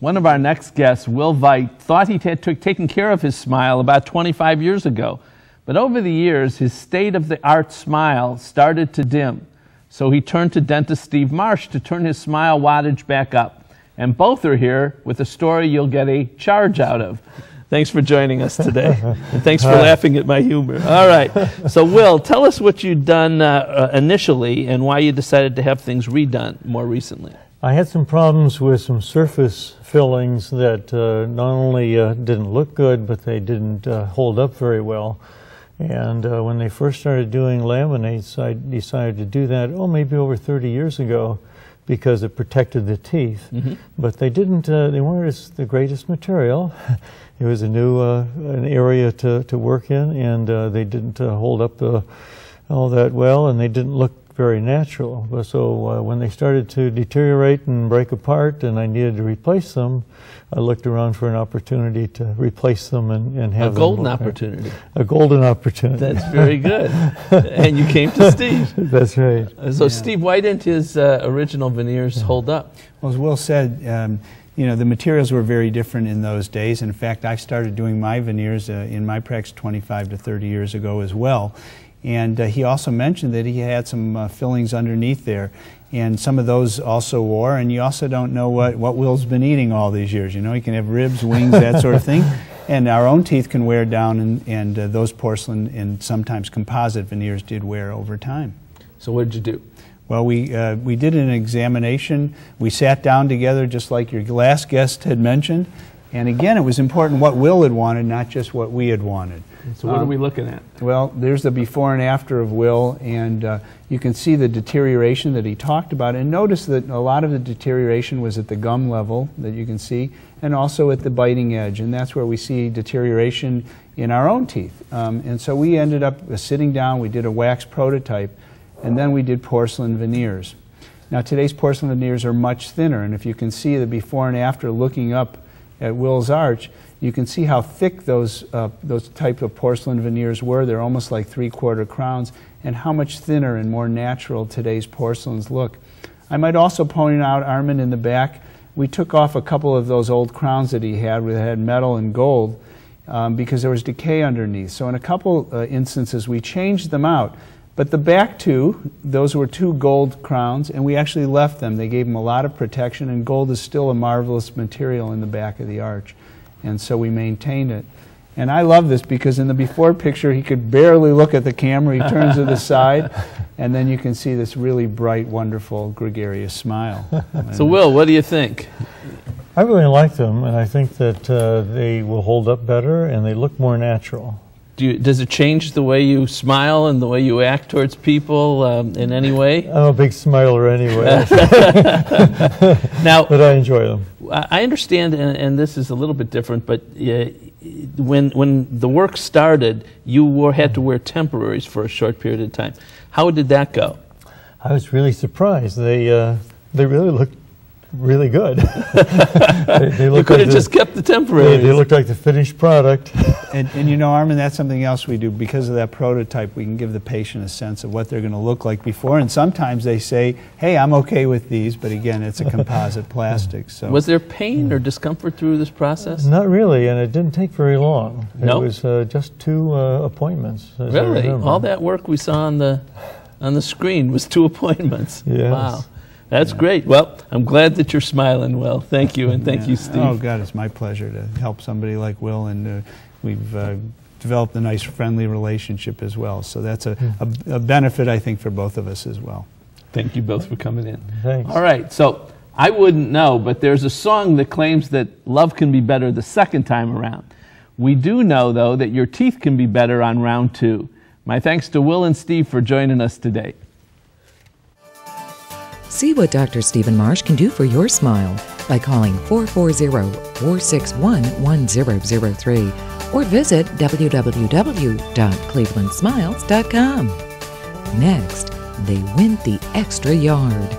One of our next guests, Will Veit, thought he had taken care of his smile about 25 years ago. But over the years, his state-of-the-art smile started to dim. So he turned to dentist Steve Marsh to turn his smile wattage back up. And both are here with a story you'll get a charge out of. Thanks for joining us today. And thanks for laughing at my humor. All right. So, Will, tell us what you'd done initially and why you decided to have things redone more recently. I had some problems with some surface fillings that not only didn't look good, but they didn't hold up very well. And when they first started doing laminates, I decided to do that, maybe over 30 years ago, because it protected the teeth. Mm-hmm. But they didn't, they weren't the greatest material. It was a new an area to work in, and they didn't hold up all that well, and they didn't look very natural. So when they started to deteriorate and break apart and I needed to replace them, I looked around for an opportunity to replace them and have a golden opportunity. A golden opportunity. That's very good. And you came to Steve. That's right. So, yeah. Steve, why didn't his original veneers hold up? Well, as Will said, you know, the materials were very different in those days. In fact, I started doing my veneers in my practice 25 to 30 years ago as well. And he also mentioned that he had some fillings underneath there, and some of those also wore, and you also don't know what Will's been eating all these years. You know, he can have ribs, wings, that sort of thing, and our own teeth can wear down, and those porcelain and sometimes composite veneers did wear over time. So what did you do? Well, we did an examination. We sat down together just like your last guest had mentioned, and again, it was important what Will had wanted, not just what we had wanted. So what are we looking at? Well, there's the before and after of Will, and you can see the deterioration that he talked about. And notice that a lot of the deterioration was at the gum level that you can see, and also at the biting edge. And that's where we see deterioration in our own teeth. And so we ended up sitting down, we did a wax prototype, and then we did porcelain veneers. Now today's porcelain veneers are much thinner, and if you can see the before and after looking up at Will's arch, you can see how thick those type of porcelain veneers were. They're almost like 3/4 crowns, and how much thinner and more natural today's porcelains look. I might also point out, Armin, in the back, we took off a couple of those old crowns that he had, where they had metal and gold, because there was decay underneath. So in a couple instances, we changed them out. But the back two, those were 2 gold crowns, and we actually left them. They gave them a lot of protection, and gold is still a marvelous material in the back of the arch. And so we maintained it. And I love this because in the before picture, he could barely look at the camera. He turns to the side, and then you can see this really bright, wonderful, gregarious smile. So, Will, what do you think? I really like them, and I think that they will hold up better, and they look more natural. Does it change the way you smile and the way you act towards people in any way? I'm a big smiler anyway. Now, but I enjoy them. I understand, and this is a little bit different, but when the work started, you had to wear temporaries for a short period of time. How did that go? I was really surprised. They really looked really good. You could have just kept the temporaries. They looked like the finished product. And you know, Armin, that's something else we do. Because of that prototype, we can give the patient a sense of what they're going to look like before. And sometimes they say, hey, I'm okay with these, but again, it's a composite plastic. So. Was there pain or discomfort through this process? Not really, and it didn't take very long. No? It was just 2 appointments. Really? All that work we saw on the screen was 2 appointments? Yes. Wow. That's great. Well, I'm glad that you're smiling, Will. Thank you, and thank you, Steve. Oh, God, it's my pleasure to help somebody like Will, and we've developed a nice, friendly relationship as well. So that's a benefit, I think, for both of us as well. Thank you both for coming in. Thanks. All right, so I wouldn't know, but there's a song that claims that love can be better the second time around. We do know, though, that your teeth can be better on round 2. My thanks to Will and Steve for joining us today. See what Dr. Stephen Marsh can do for your smile by calling 440-461-1003 or visit www.clevelandsmiles.com. Next, they went the extra yard.